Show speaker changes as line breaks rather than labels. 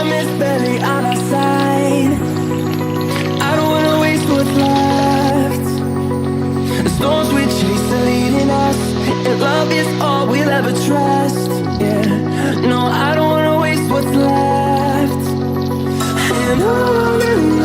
time is barely on our side. I don't wanna waste what's left. The storms we chase are leading us, and love is all we'll ever trust. Yeah, no, I don't wanna waste what's left. And on